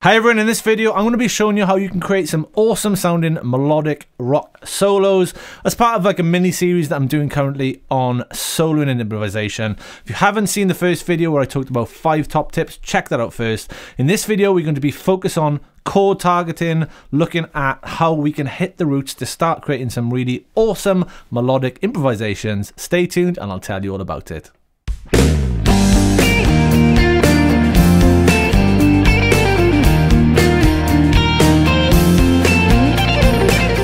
Hi everyone, in this video I'm going to be showing you how you can create some awesome sounding melodic rock solos as part of like a mini series that I'm doing currently on soloing and improvisation. If you haven't seen the first video where I talked about 5 top tips, check that out first. In this video we're going to be focused on chord targeting, looking at how we can hit the roots to start creating some really awesome melodic improvisations. Stay tuned and I'll tell you all about it.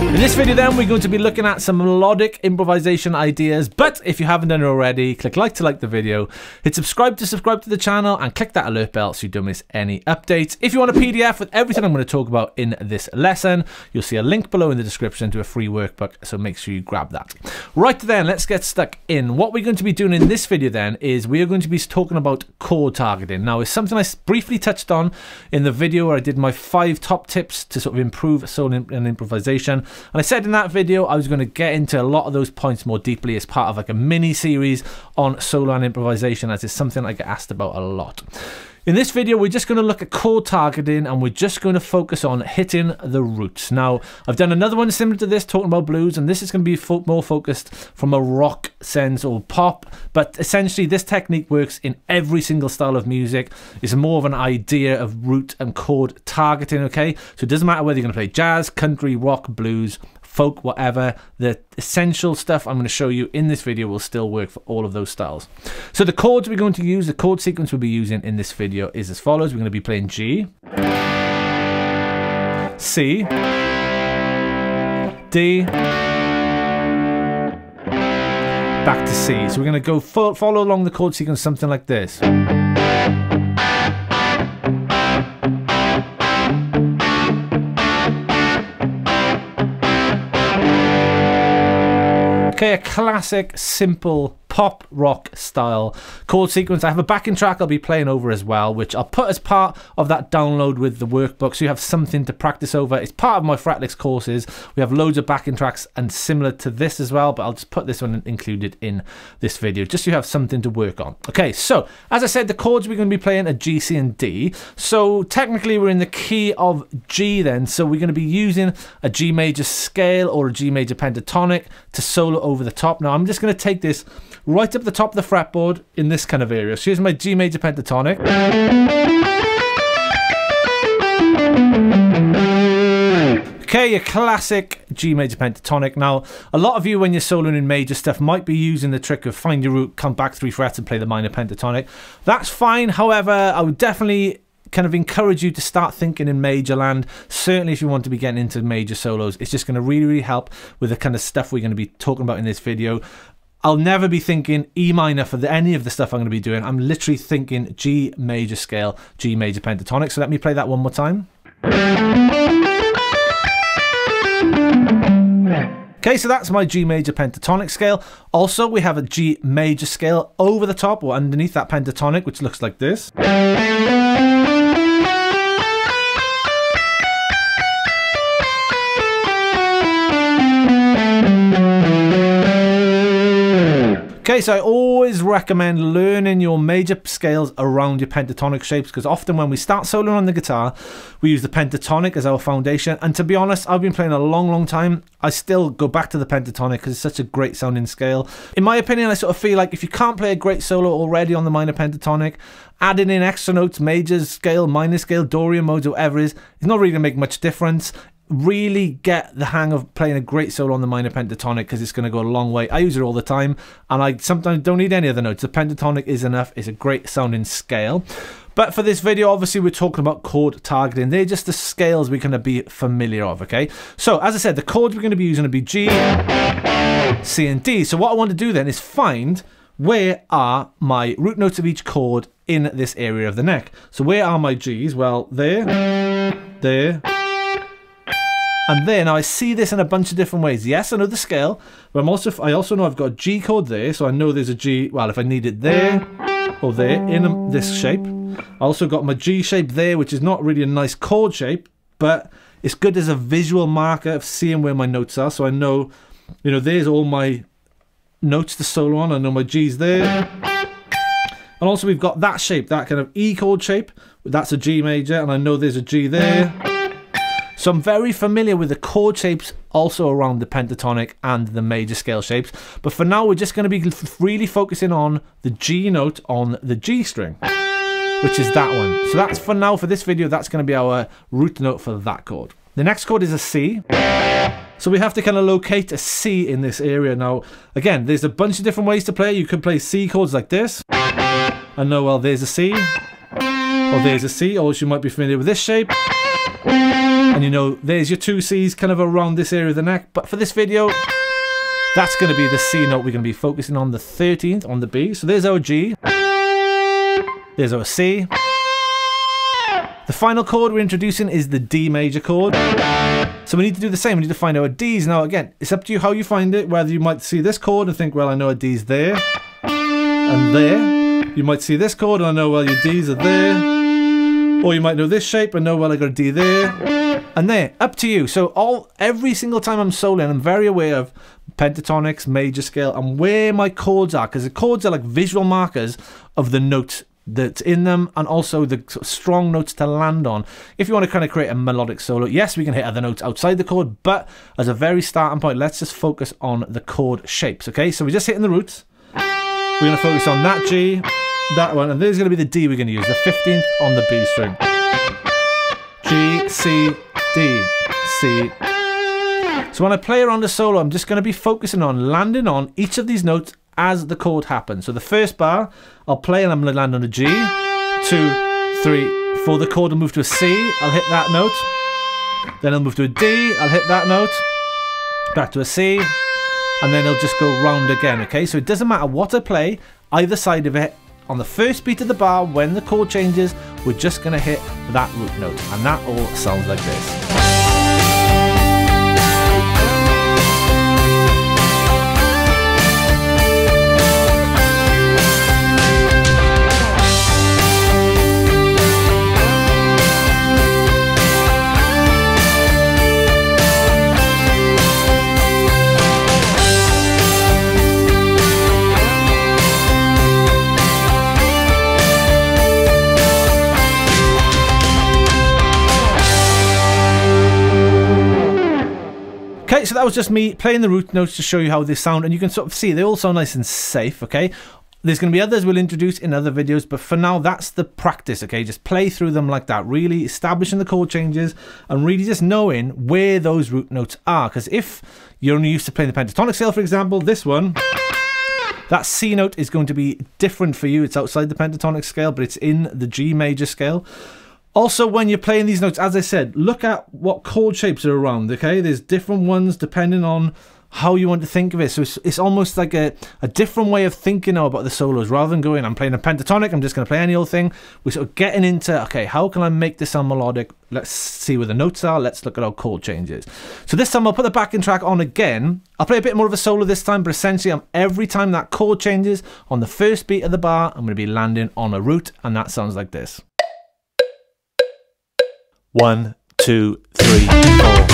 In this video then, we're going to be looking at some melodic improvisation ideas, but if you haven't done it already, click like to like the video, hit subscribe to the channel, and click that alert bell so you don't miss any updates. If you want a PDF with everything I'm going to talk about in this lesson, you'll see a link below in the description to a free workbook, so make sure you grab that. Right then, let's get stuck in. What we're going to be doing in this video then is we are going to be talking about chord targeting. Now, it's something I briefly touched on in the video where I did my 5 top tips to sort of improve soloing and improvisation. And I said in that video I was going to get into a lot of those points more deeply as part of like a mini series on solo and improvisation, as it's something I get asked about a lot. In this video, we're just going to look at chord targeting and we're just going to focus on hitting the roots. Now, I've done another one similar to this, talking about blues, and this is going to be more focused from a rock sense or pop, but essentially this technique works in every single style of music. It's more of an idea of root and chord targeting, okay? So it doesn't matter whether you're going to play jazz, country, rock, blues, folk, whatever. The essential stuff I'm going to show you in this video will still work for all of those styles. So the chords we're going to use, the chord sequence we'll be using in this video is as follows. We're going to be playing G, C, D, back to C. So we're going to go follow along the chord sequence something like this. Okay, a classic, simple pop rock style chord sequence. I have a backing track I'll be playing over as well, which I'll put as part of that download with the workbook, so you have something to practice over. It's part of my Fretlix courses. We have loads of backing tracks and similar to this as well, but I'll just put this one included in this video just so you have something to work on. Okay, so as I said, the chords we're going to be playing are G, C, and D. So technically we're in the key of G then, so we're going to be using a G major scale or a G major pentatonic to solo over the top. Now I'm just going to take this right up the top of the fretboard in this kind of area. So here's my G major pentatonic. Okay, a classic G major pentatonic. Now, a lot of you when you're soloing in major stuff might be using the trick of find your root, come back 3 frets and play the minor pentatonic. That's fine. However, I would definitely kind of encourage you to start thinking in major land. Certainly if you want to be getting into major solos, it's just going to really help with the kind of stuff we're going to be talking about in this video. I'll never be thinking E minor for any of the stuff I'm going to be doing. I'm literally thinking G major scale, G major pentatonic. So let me play that one more time. Okay, so that's my G major pentatonic scale. Also, we have a G major scale over the top or underneath that pentatonic, which looks like this. Okay, so I always recommend learning your major scales around your pentatonic shapes, because often when we start soloing on the guitar, we use the pentatonic as our foundation. And to be honest, I've been playing a long time. I still go back to the pentatonic because it's such a great sounding scale. In my opinion, I sort of feel like if you can't play a great solo already on the minor pentatonic, adding in extra notes, major scale, minor scale, Dorian modes, or whatever it's not really going to make much difference. Really get the hang of playing a great solo on the minor pentatonic because it's going to go a long way. I use it all the time and I sometimes don't need any other notes. The pentatonic is enough. It's a great sounding scale. But for this video, obviously we're talking about chord targeting. They're just the scales we're going to be familiar of, okay? So as I said, the chords we're going to be using will be G, C, and D. So what I want to do then is find where are my root notes of each chord in this area of the neck. So where are my Gs? Well, there, and then I see this in a bunch of different ways. Yes, I know the scale, but I also know I've got a G chord there, so I know there's a G, well, if I need it there or there in this shape. I also got my G shape there, which is not really a nice chord shape, but it's good as a visual marker of seeing where my notes are. So I know, you know, there's all my notes to solo on. I know my G's there. And also we've got that shape, that kind of E chord shape, that's a G major, and I know there's a G there. So I'm very familiar with the chord shapes also around the pentatonic and the major scale shapes. But for now, we're just going to be really focusing on the G note on the G string, which is that one. So that's for now, for this video, that's going to be our root note for that chord. The next chord is a C. So we have to kind of locate a C in this area. Now, again, there's a bunch of different ways to play. You could play C chords like this and know, well, there's a C, or there's a C, or you might be familiar with this shape. And you know, there's your two C's kind of around this area of the neck. But for this video, that's going to be the C note. We're going to be focusing on the 13th on the B. So there's our G. There's our C. The final chord we're introducing is the D major chord. So we need to do the same. We need to find our Ds. Now again, it's up to you how you find it. Whether you might see this chord and think, well, I know a D's there and there. You might see this chord and I know, well, your D's are there. Or you might know this shape and know, well, I got a D there and there. Up to you. So every single time I'm soloing, I'm very aware of pentatonics, major scale, and where my chords are, because the chords are like visual markers of the notes that's in them, and also the sort of strong notes to land on. If you want to kind of create a melodic solo, yes, we can hit other notes outside the chord, but as a very starting point, let's just focus on the chord shapes. Okay, so we're just hitting the roots. We're going to focus on that G, that one, and there's going to be the D we're going to use, the 15th on the B string. G, C, D, C. So when I play around the solo, I'm just going to be focusing on landing on each of these notes as the chord happens. So the first bar, I'll play and I'm going to land on a G, 2, 3, 4. The chord will move to a C, I'll hit that note. Then I'll move to a D, I'll hit that note. Back to a C, and then it'll just go round again, okay? So it doesn't matter what I play, either side of it. On the first beat of the bar, when the chord changes, we're just going to hit that root note. And that all sounds like this. Okay, so that was just me playing the root notes to show you how they sound, and you can sort of see they all sound nice and safe, okay? There's going to be others we'll introduce in other videos, but for now, that's the practice, okay? Just play through them like that, really establishing the chord changes and really just knowing where those root notes are. Because if you're only used to playing the pentatonic scale, for example, this one, that C note is going to be different for you. It's outside the pentatonic scale, but it's in the G major scale. Also, when you're playing these notes, as I said, look at what chord shapes are around, okay? There's different ones depending on how you want to think of it. So it's almost like a different way of thinking now about the solos. Rather than going, I'm playing a pentatonic, I'm just going to play any old thing. We're sort of getting into, okay, how can I make this sound melodic? Let's see where the notes are. Let's look at our chord changes. So this time I'll put the backing track on again. I'll play a bit more of a solo this time, but essentially every time that chord changes on the first beat of the bar, I'm going to be landing on a root, and that sounds like this. 1, 2, 3, 4.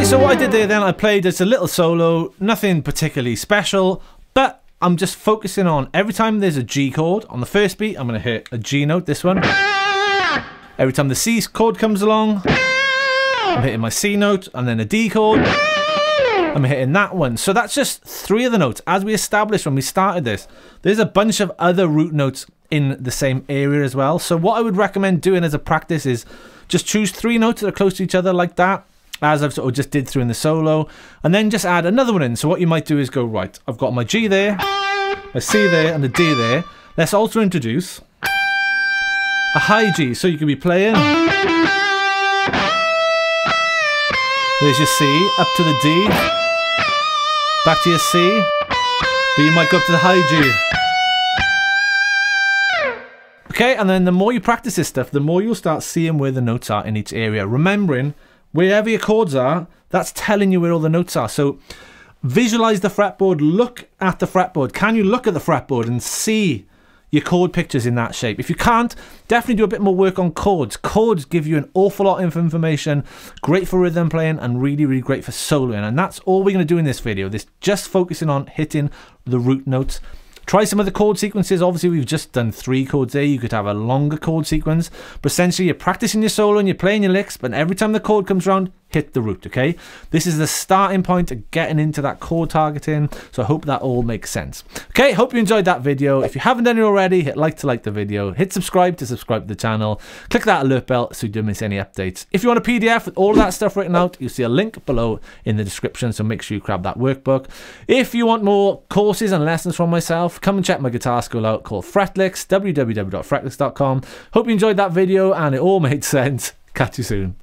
So what I did there then, I played just a little solo, nothing particularly special, but I'm just focusing on every time there's a G chord on the first beat, I'm going to hit a G note, this one. Every time the C chord comes along, I'm hitting my C note, and then a D chord, I'm hitting that one. So that's just 3 of the notes. As we established when we started this, there's a bunch of other root notes in the same area as well. So what I would recommend doing as a practice is just choose 3 notes that are close to each other like that, as I've sort of just did through in the solo, and then just add another one in. So what you might do is go, right, I've got my G there, a C there, and a D there. Let's also introduce a high G. So you could be playing There's your C, up to the D, back to your C, but you might go up to the high G. Okay, and then the more you practice this stuff, the more you'll start seeing where the notes are in each area. Remembering, wherever your chords are, that's telling you where all the notes are. So visualize the fretboard, look at the fretboard. Can you look at the fretboard and see your chord pictures in that shape? If you can't, definitely do a bit more work on chords. Chords give you an awful lot of information, great for rhythm playing and really, really great for soloing. And that's all we're going to do in this video. This just focusing on hitting the root notes. Try some of the chord sequences. Obviously, we've just done 3 chords there. You could have a longer chord sequence. But essentially, you're practicing your solo and you're playing your licks, but every time the chord comes around, hit the root, okay? This is the starting point of getting into that chord targeting. So I hope that all makes sense. Okay, hope you enjoyed that video. If you haven't done it already, hit like to like the video. Hit subscribe to subscribe to the channel. Click that alert bell so you don't miss any updates. If you want a PDF with all of that stuff written out, you'll see a link below in the description. So make sure you grab that workbook. If you want more courses and lessons from myself, come and check my guitar school out called Fretlix, www.fretlix.com. Hope you enjoyed that video and it all made sense. Catch you soon.